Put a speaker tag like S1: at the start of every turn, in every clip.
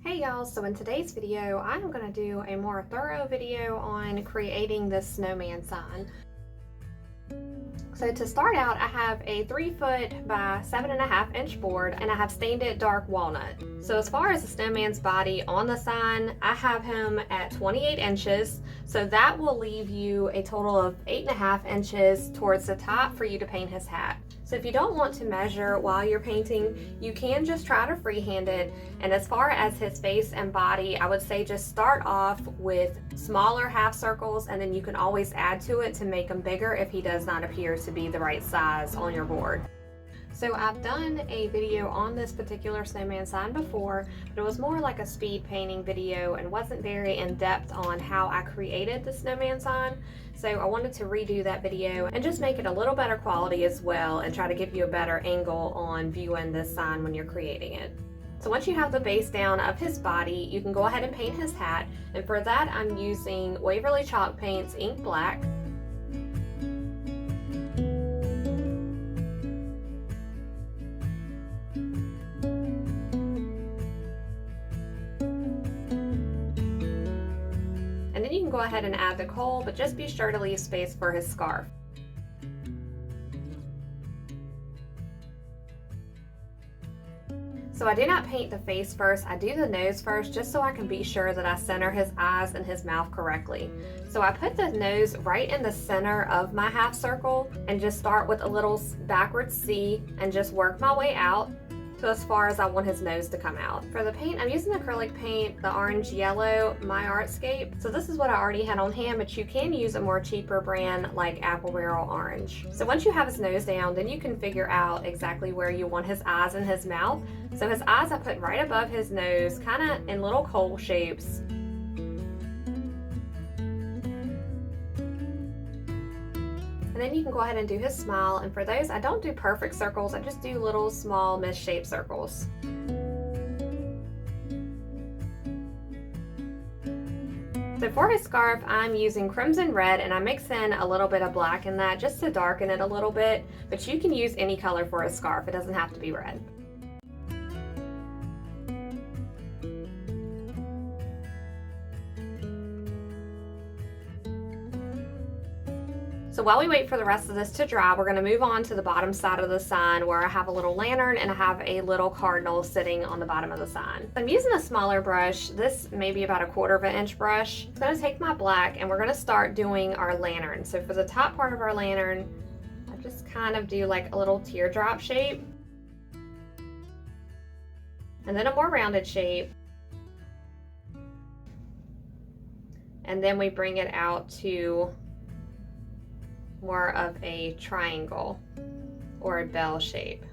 S1: Hey y'all, so in today's video, I'm going to do a more thorough video on creating this snowman sign. So to start out, I have a 3-foot by 7.5 inch board and I have stained it dark walnut. So as far as the snowman's body on the sign, I have him at 28 inches. So that will leave you a total of 8.5 inches towards the top for you to paint his hat. So if you don't want to measure while you're painting, you can just try to freehand it. And as far as his face and body, I would say just start off with smaller half circles and then you can always add to it to make them bigger if he does not appear to be the right size on your board. So I've done a video on this particular snowman sign before, but it was more like a speed painting video and wasn't very in depth on how I created the snowman sign. So I wanted to redo that video and just make it a little better quality as well and try to give you a better angle on viewing this sign when you're creating it. So once you have the base down of his body, you can go ahead and paint his hat. And for that, I'm using Waverly Chalk Paints Ink Black. And then you can go ahead and add the coal, but just be sure to leave space for his scarf. So I do not paint the face first, I do the nose first just so I can be sure that I center his eyes and his mouth correctly. So I put the nose right in the center of my half circle and just start with a little backwards C and just work my way out to as far as I want his nose to come out. For the paint, I'm using acrylic paint, the orange yellow Myartscape. So this is what I already had on hand, but you can use a more cheaper brand like Apple Barrel Orange. So once you have his nose down, then you can figure out exactly where you want his eyes and his mouth. So his eyes I put right above his nose, kind of in little coal shapes. And then you can go ahead and do his smile, and for those, I don't do perfect circles, I just do little small misshaped circles. So for his scarf, I'm using crimson red and I mix in a little bit of black in that just to darken it a little bit, but you can use any color for his scarf, it doesn't have to be red. So while we wait for the rest of this to dry, we're going to move on to the bottom side of the sign where I have a little lantern and I have a little cardinal sitting on the bottom of the sign. I'm using a smaller brush, this may be about a 1/4 inch brush. I'm going to take my black and we're going to start doing our lantern. So for the top part of our lantern, I just kind of do like a little teardrop shape. And then a more rounded shape. And then we bring it out to more of a triangle or a bell shape.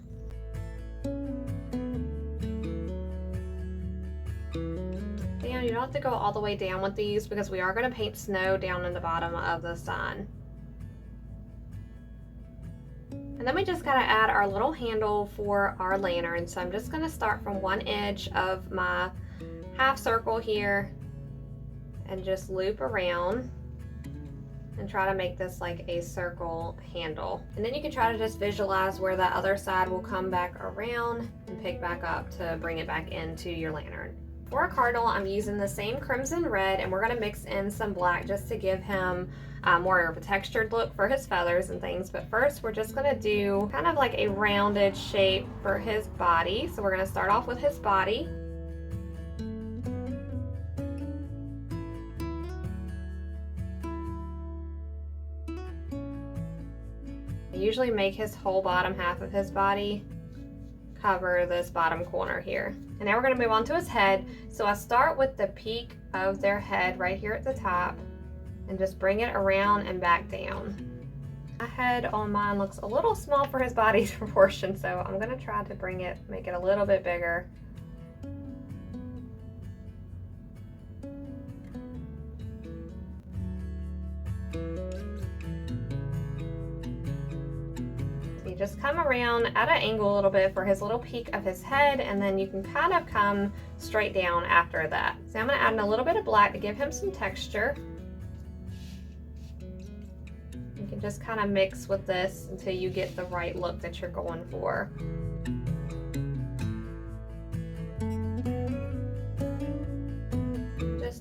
S1: Down, you don't have to go all the way down with these because we are going to paint snow down in the bottom of the sign. And then we just got to add our little handle for our lantern. So I'm just going to start from one edge of my half circle here and just loop around and try to make this like a circle handle. And then you can try to just visualize where that other side will come back around and pick back up to bring it back into your lantern. For a cardinal, I'm using the same crimson red and we're going to mix in some black just to give him more of a textured look for his feathers and things. But first we're just going to do kind of like a rounded shape for his body. So we're going to start off with his body. Usually make his whole bottom half of his body cover this bottom corner here. And now we're going to move on to his head. So I start with the peak of their head right here at the top and just bring it around and back down. My head on mine looks a little small for his body proportion, so I'm going to try to make it a little bit bigger. Just come around at an angle a little bit for his little peak of his head, and then you can kind of come straight down after that. So I'm going to add in a little bit of black to give him some texture. You can just kind of mix with this until you get the right look that you're going for.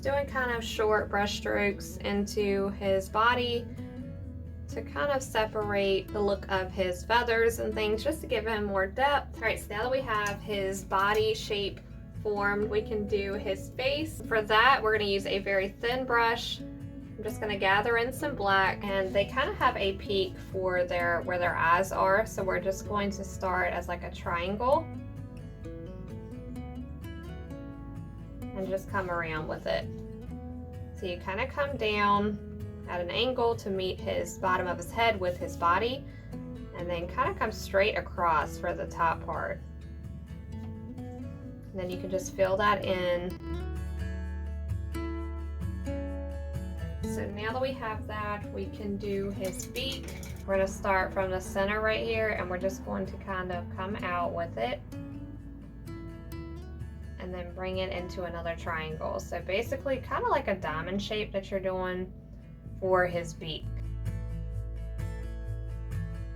S1: just doing kind of short brush strokes into his body to kind of separate the look of his feathers and things, just to give him more depth. All right, so now that we have his body shape formed, we can do his face. For that, we're gonna use a very thin brush. I'm just gonna gather in some black, and they kind of have a peak for where their eyes are, so we're just going to start as like a triangle and just come around with it. So you kind of come down at an angle to meet his bottom of his head with his body, and then kind of come straight across for the top part. And then you can just fill that in. So now that we have that, we can do his beak. We're going to start from the center right here, and we're just going to kind of come out with it and then bring it into another triangle. So basically kind of like a diamond shape that you're doing for his beak.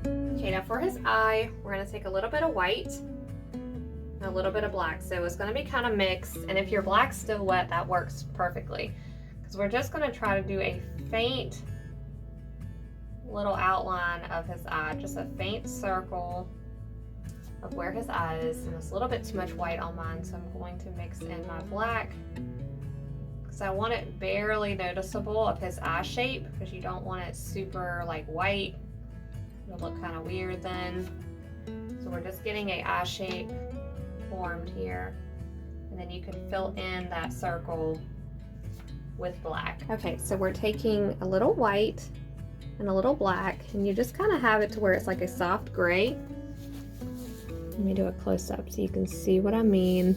S1: Okay, now for his eye, we're going to take a little bit of white and a little bit of black. So it's going to be kind of mixed, and if your black's still wet, that works perfectly. Because we're just going to try to do a faint little outline of his eye, just a faint circle of where his eye is. And it's a little bit too much white on mine, so I'm going to mix in my black, because I want it barely noticeable of his eye shape, because you don't want it super like white. It'll look kind of weird then. So we're just getting a eye shape formed here, and then you can fill in that circle with black. Okay, so we're taking a little white and a little black, and you just kind of have it to where it's like a soft gray. Let me do a close-up so you can see what I mean.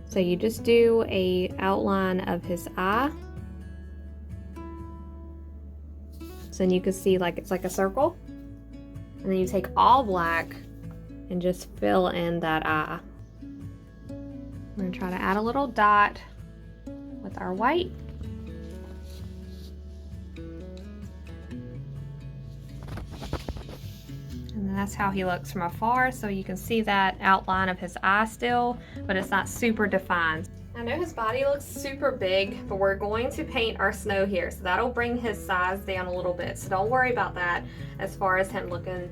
S1: So you just do a outline of his eye, so then you can see like it's like a circle, and then you take all black and just fill in that eye. We're gonna try to add a little dot with our white. And that's how he looks from afar, so you can see that outline of his eye still, but it's not super defined. I know his body looks super big, but we're going to paint our snow here, so that'll bring his size down a little bit, so don't worry about that as far as him looking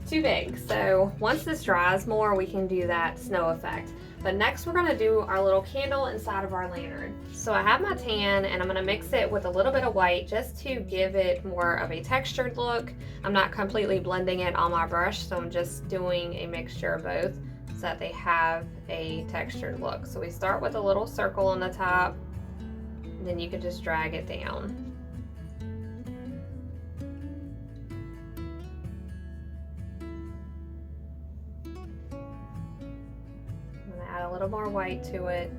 S1: too big. So once this dries more, we can do that snow effect. But next we're gonna do our little candle inside of our lantern. So I have my tan, and I'm gonna mix it with a little bit of white just to give it more of a textured look. I'm not completely blending it on my brush, so I'm just doing a mixture of both so that they have a textured look. So we start with a little circle on the top, and then you can just drag it down. Add a little more white to it.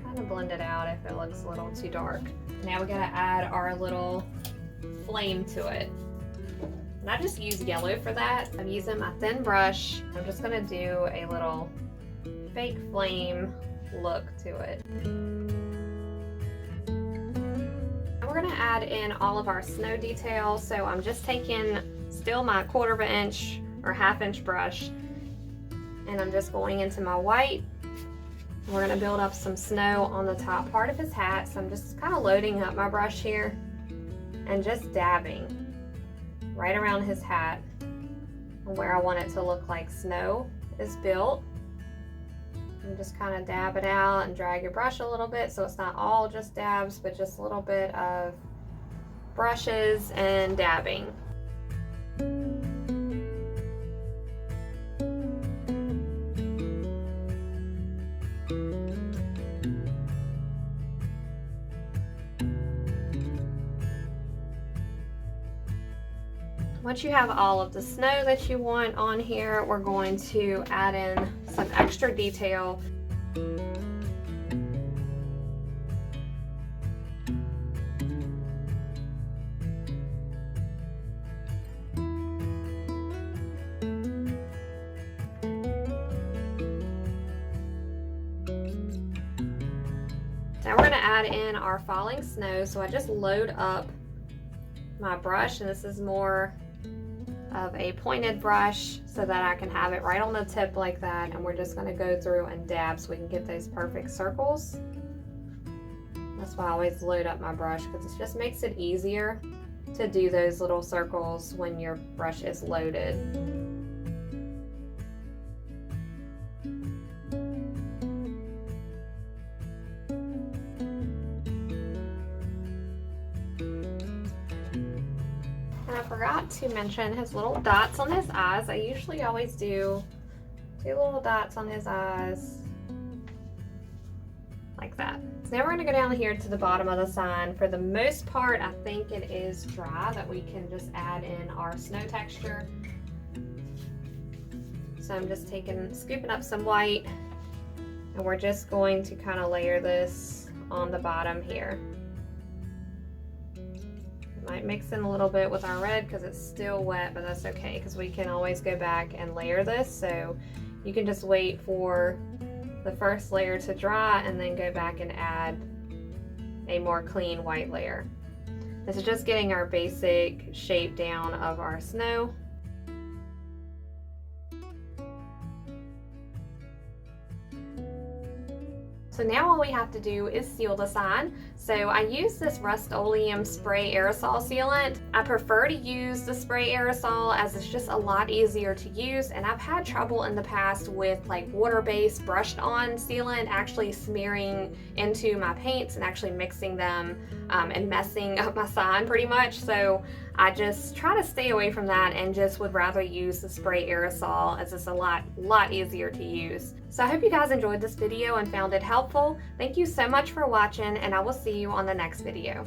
S1: Kind of blend it out if it looks a little too dark. Now we gotta add our little flame to it. And I just use yellow for that. I'm using my thin brush. I'm just gonna do a little fake flame look to it. And we're gonna add in all of our snow details. So I'm just taking still my 1/4 inch or 1/2 inch brush, and I'm just going into my white. We're gonna build up some snow on the top part of his hat, so I'm just kind of loading up my brush here and just dabbing right around his hat where I want it to look like snow is built. And just kind of dab it out and drag your brush a little bit so it's not all just dabs, but just a little bit of brushes and dabbing. Once you have all of the snow that you want on here, we're going to add in some extra detail. Now we're going to add in our falling snow, so I just load up my brush, and this is more of a pointed brush so that I can have it right on the tip like that, and we're just going to go through and dab so we can get those perfect circles. That's why I always load up my brush, because it just makes it easier to do those little circles when your brush is loaded. And I forgot to mention his little dots on his eyes. I usually always do 2 little dots on his eyes like that. So now we're going to go down here to the bottom of the sign. For the most part, I think it is dry, that we can just add in our snow texture. So I'm just scooping up some white, and we're just going to kind of layer this on the bottom here. Might mix in a little bit with our red because it's still wet, but that's okay because we can always go back and layer this. So you can just wait for the first layer to dry and then go back and add a more clean white layer. This is just getting our basic shape down of our snow. So now all we have to do is seal the sign. So I use this Rust-Oleum spray aerosol sealant. I prefer to use the spray aerosol as it's just a lot easier to use, and I've had trouble in the past with like water-based brushed on sealant actually smearing into my paints and actually mixing them and messing up my sign pretty much. So I just try to stay away from that and just would rather use the spray aerosol, as it's a lot easier to use. So I hope you guys enjoyed this video and found it helpful. Thank you so much for watching, and I will see you on the next video.